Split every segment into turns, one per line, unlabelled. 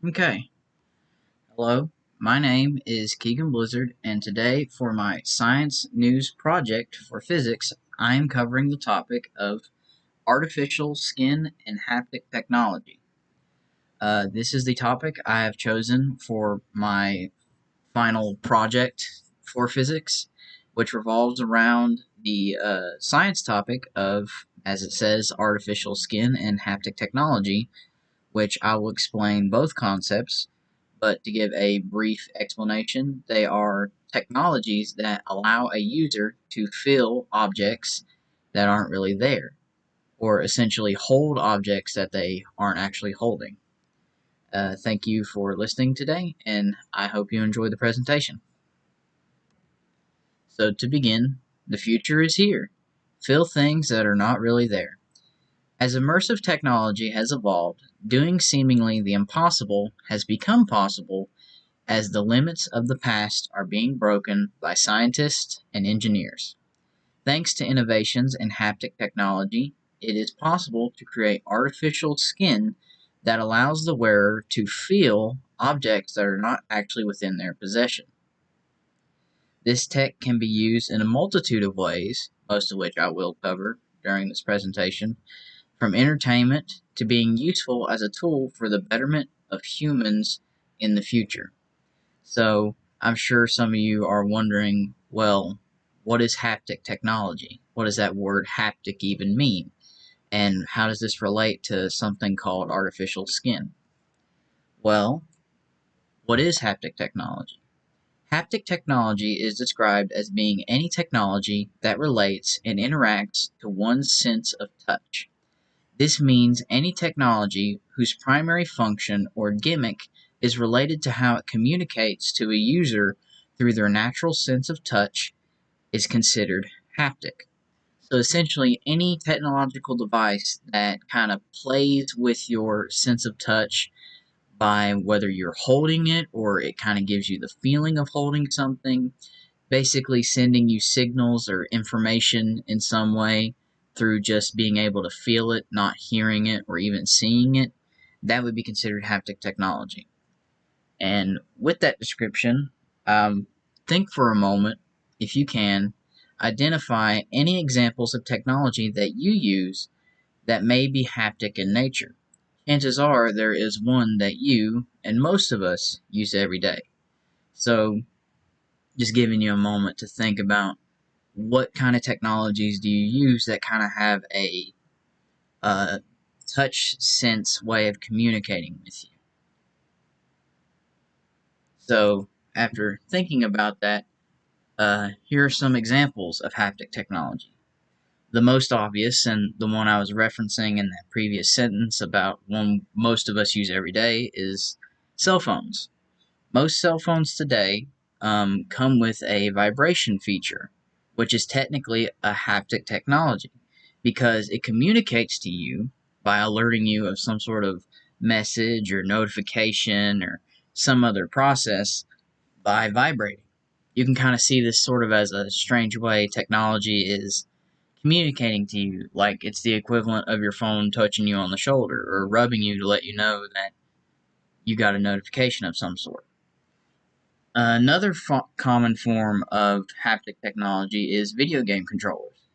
Okay, hello. My name is Keagen Blizzard, and today for my science news project for physics, I am covering the topic of artificial skin and haptic technology. This is the topic I have chosen for my final project for physics, which revolves around the science topic of, as it says, artificial skin and haptic technology, which I will explain both concepts. But to give a brief explanation, they are technologies that allow a user to feel objects that aren't really there, or essentially hold objects that they aren't actually holding. Thank you for listening today, and I hope you enjoy the presentation. So, to begin, the future is here. Feel things that are not really there. As immersive technology has evolved, doing seemingly the impossible has become possible as the limits of the past are being broken by scientists and engineers. Thanks to innovations in haptic technology, it is possible to create artificial skin that allows the wearer to feel objects that are not actually within their possession. This tech can be used in a multitude of ways, most of which I will cover during this presentation, from entertainment to being useful as a tool for the betterment of humans in the future. So I'm sure some of you are wondering, well, what is haptic technology? What does that word haptic even mean? And how does this relate to something called artificial skin? Well, what is haptic technology? Haptic technology is described as being any technology that relates and interacts to one's sense of touch. This means any technology whose primary function or gimmick is related to how it communicates to a user through their natural sense of touch is considered haptic. So essentially, any technological device that kind of plays with your sense of touch by whether you're holding it or it kind of gives you the feeling of holding something, basically sending you signals or information in some way through just being able to feel it, not hearing it, or even seeing it, that would be considered haptic technology. And with that description, think for a moment, if you can, identify any examples of technology that you use that may be haptic in nature. Chances are there is one that you and most of us use every day. So, just giving you a moment to think about what kind of technologies do you use that kind of have a uh, touch sense way of communicating with you. So, after thinking about that, here are some examples of haptic technology. The most obvious, and the one I was referencing in that previous sentence about one most of us use every day, is cell phones. Most cell phones today come with a vibration feature, which is technically a haptic technology because it communicates to you by alerting you of some sort of message or notification or some other process by vibrating. You can kind of see this sort of as a strange way technology is communicating to you, like it's the equivalent of your phone touching you on the shoulder or rubbing you to let you know that you got a notification of some sort. Another common form of haptic technology is video game controllers.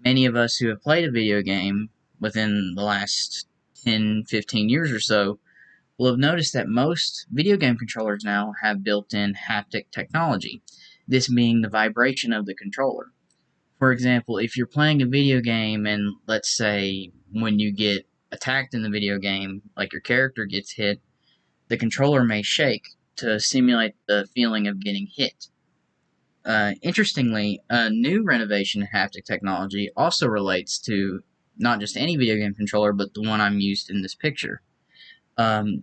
Many of us who have played a video game within the last 10, 15 years or so will have noticed that most video game controllers now have built-in haptic technology, this being the vibration of the controller. For example, if you're playing a video game and let's say when you get attacked in the video game, like your character gets hit, the controller may shake to simulate the feeling of getting hit. Interestingly, a new renovation in haptic technology also relates to not just any video game controller, but the one I'm used in this picture. Um,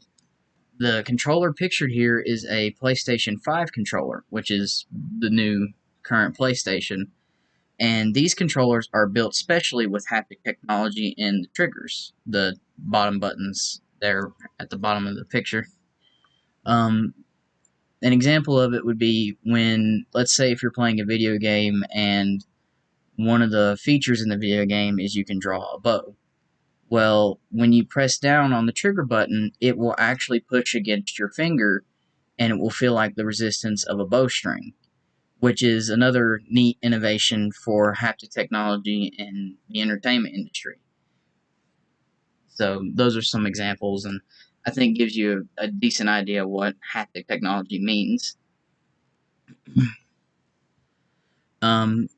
the controller pictured here is a PlayStation 5 controller, which is the new current PlayStation. And these controllers are built specially with haptic technology in the triggers, the bottom buttons there at the bottom of the picture. Um, an example of it would be when, let's say, if you're playing a video game and one of the features in the video game is you can draw a bow. Well, when you press down on the trigger button, it will actually push against your finger and it will feel like the resistance of a bowstring, which is another neat innovation for haptic technology in the entertainment industry. So those are some examples, and I think gives you a decent idea of what haptic technology means. Um,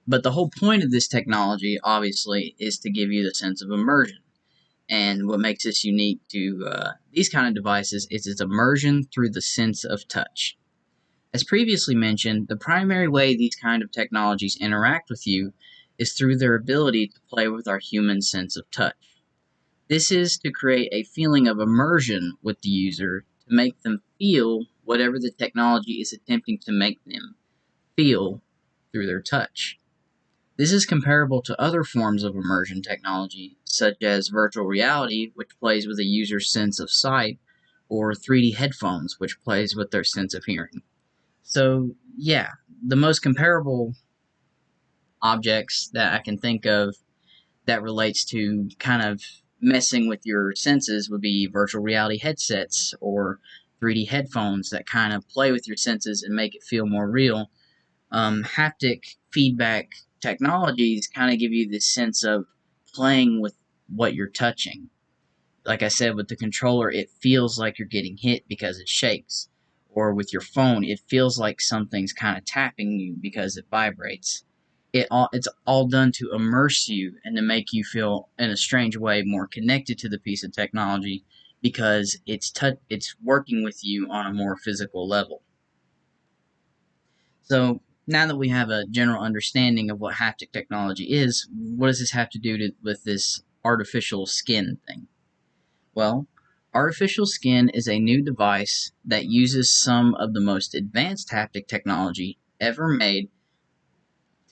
but the whole point of this technology, obviously, is to give you the sense of immersion. And what makes this unique to these kind of devices is its immersion through the sense of touch. As previously mentioned, the primary way these kind of technologies interact with you is through their ability to play with our human sense of touch. This is to create a feeling of immersion with the user to make them feel whatever the technology is attempting to make them feel through their touch. This is comparable to other forms of immersion technology, such as virtual reality, which plays with a user's sense of sight, or 3D headphones, which plays with their sense of hearing. So, yeah, the most comparable objects that I can think of that relates to kind of messing with your senses would be virtual reality headsets or 3D headphones that kind of play with your senses and make it feel more real. Haptic feedback technologies kind of give you this sense of playing with what you're touching. Like I said, with the controller, it feels like you're getting hit because it shakes. Or with your phone, it feels like something's kind of tapping you because it vibrates. It's all done to immerse you and to make you feel, in a strange way, more connected to the piece of technology because it's working with you on a more physical level. So now that we have a general understanding of what haptic technology is, what does this have to do with this artificial skin thing? Well, artificial skin is a new device that uses some of the most advanced haptic technology ever made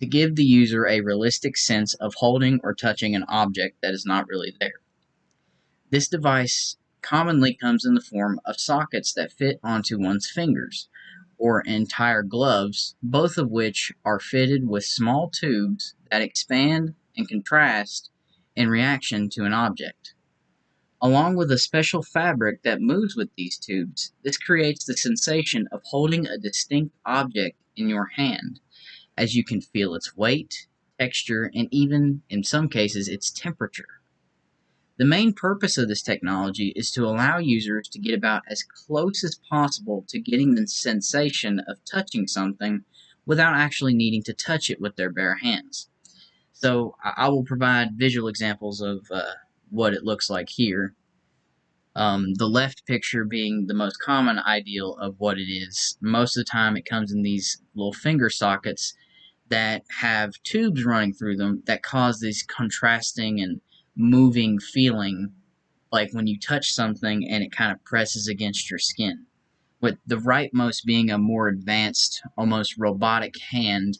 to give the user a realistic sense of holding or touching an object that is not really there. This device commonly comes in the form of sockets that fit onto one's fingers, or entire gloves, both of which are fitted with small tubes that expand and contrast in reaction to an object. Along with a special fabric that moves with these tubes, this creates the sensation of holding a distinct object in your hand, as you can feel its weight, texture, and even, in some cases, its temperature. The main purpose of this technology is to allow users to get about as close as possible to getting the sensation of touching something without actually needing to touch it with their bare hands. So I will provide visual examples of what it looks like here. The left picture being the most common ideal of what it is. Most of the time, it comes in these little finger sockets that have tubes running through them that cause this contrasting and moving feeling, like when you touch something and it kind of presses against your skin. With the rightmost being a more advanced, almost robotic hand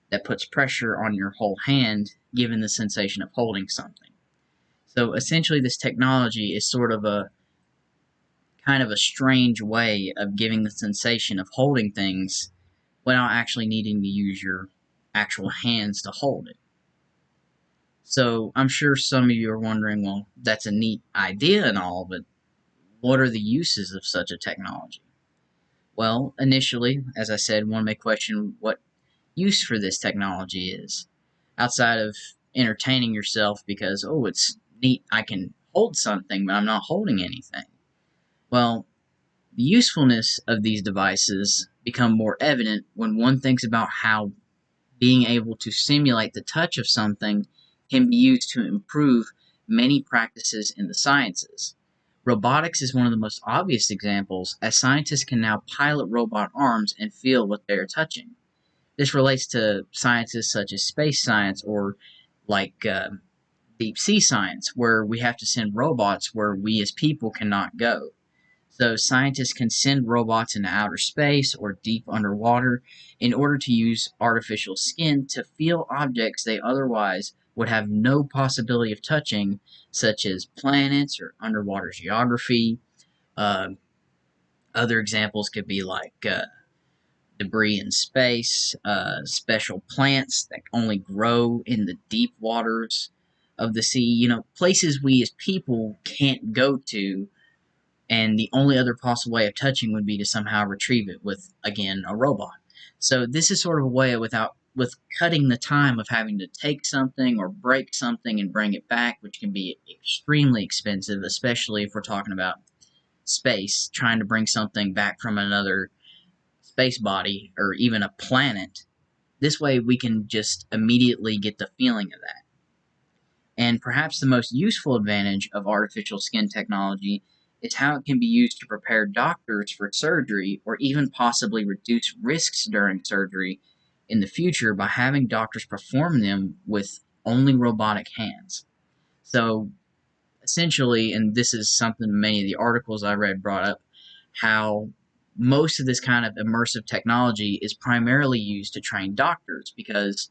that puts pressure on your whole hand, giving the sensation of holding something. So essentially, this technology is sort of a kind of a strange way of giving the sensation of holding things without actually needing to use your actual hands to hold it. So I'm sure some of you are wondering, well, that's a neat idea and all, but what are the uses of such a technology? Well, initially, as I said, one may question what use for this technology is, outside of entertaining yourself because, oh, it's neat, I can hold something, but I'm not holding anything. Well, the usefulness of these devices become more evident when one thinks about how being able to simulate the touch of something can be used to improve many practices in the sciences. Robotics is one of the most obvious examples, as scientists can now pilot robot arms and feel what they are touching. This relates to sciences such as space science or like deep sea science, where we have to send robots where we as people cannot go. So scientists can send robots into outer space or deep underwater in order to use artificial skin to feel objects they otherwise would have no possibility of touching, such as planets or underwater geography. Uh, Other examples could be like debris in space, special plants that only grow in the deep waters, of the sea, places we as people can't go to, and the only other possible way of touching would be to somehow retrieve it with, again, a robot. So this is sort of a way with cutting the time of having to take something or break something and bring it back, which can be extremely expensive, especially if we're talking about space, trying to bring something back from another space body or even a planet. This way we can just immediately get the feeling of that. And perhaps the most useful advantage of artificial skin technology is how it can be used to prepare doctors for surgery or even possibly reduce risks during surgery in the future by having doctors perform them with only robotic hands. So essentially, and this is something many of the articles I read brought up, how most of this kind of immersive technology is primarily used to train doctors because,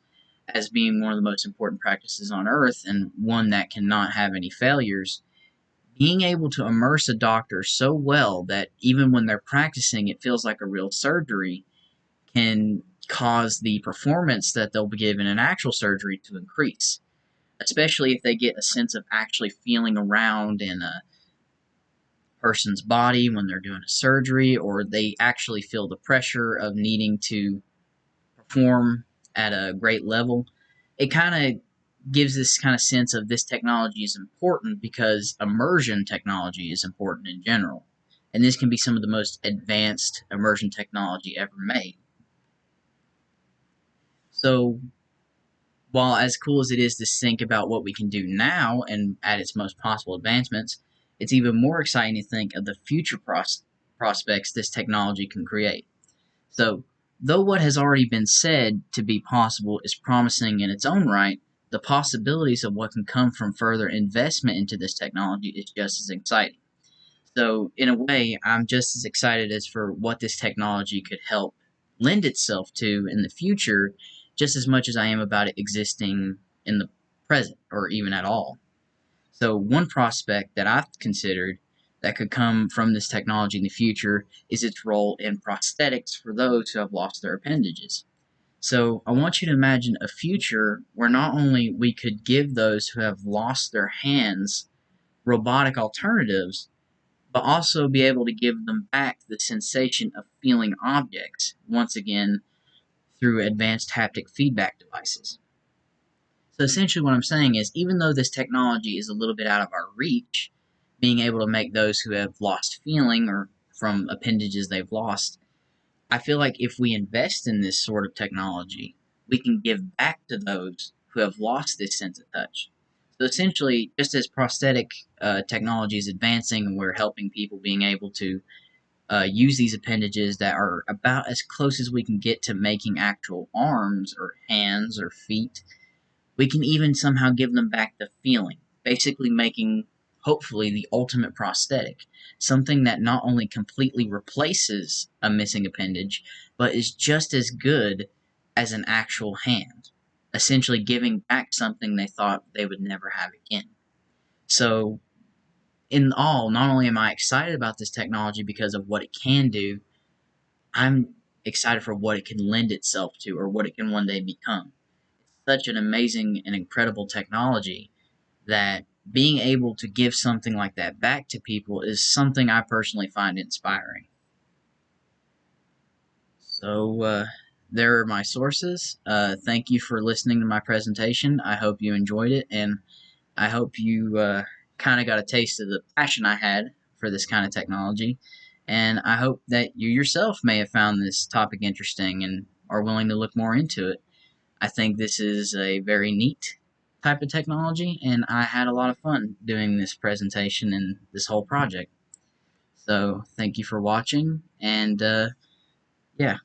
as being one of the most important practices on earth and one that cannot have any failures, being able to immerse a doctor so well that even when they're practicing it feels like a real surgery can cause the performance that they'll be given in actual surgery to increase, especially if they get a sense of actually feeling around in a person's body when they're doing a surgery, or they actually feel the pressure of needing to perform at a great level. It kind of gives this kind of sense of this technology is important because immersion technology is important in general. And this can be some of the most advanced immersion technology ever made. So, while as cool as it is to think about what we can do now and at its most possible advancements, it's even more exciting to think of the future prospects this technology can create. So, though what has already been said to be possible is promising in its own right, the possibilities of what can come from further investment into this technology is just as exciting. So, in a way, I'm just as excited as for what this technology could help lend itself to in the future, just as much as I am about it existing in the present or even at all. So, one prospect that I've considered that could come from this technology in the future is its role in prosthetics for those who have lost their appendages. So, I want you to imagine a future where not only we could give those who have lost their hands robotic alternatives, but also be able to give them back the sensation of feeling objects, once again, through advanced haptic feedback devices. So essentially, what I'm saying is, even though this technology is a little bit out of our reach, being able to make those who have lost feeling or from appendages they've lost, I feel like if we invest in this sort of technology, we can give back to those who have lost this sense of touch. So essentially, just as prosthetic technology is advancing and we're helping people being able to use these appendages that are about as close as we can get to making actual arms or hands or feet, we can even somehow give them back the feeling, basically making, hopefully, the ultimate prosthetic, something that not only completely replaces a missing appendage, but is just as good as an actual hand, essentially giving back something they thought they would never have again. So, in all, not only am I excited about this technology because of what it can do, I'm excited for what it can lend itself to or what it can one day become. Such an amazing and incredible technology that being able to give something like that back to people is something I personally find inspiring. So, there are my sources. Thank you for listening to my presentation. I hope you enjoyed it, and I hope you kind of got a taste of the passion I had for this kind of technology. And I hope that you yourself may have found this topic interesting and are willing to look more into it. I think this is a very neat type of technology, and I had a lot of fun doing this presentation and this whole project. So, thank you for watching, and yeah.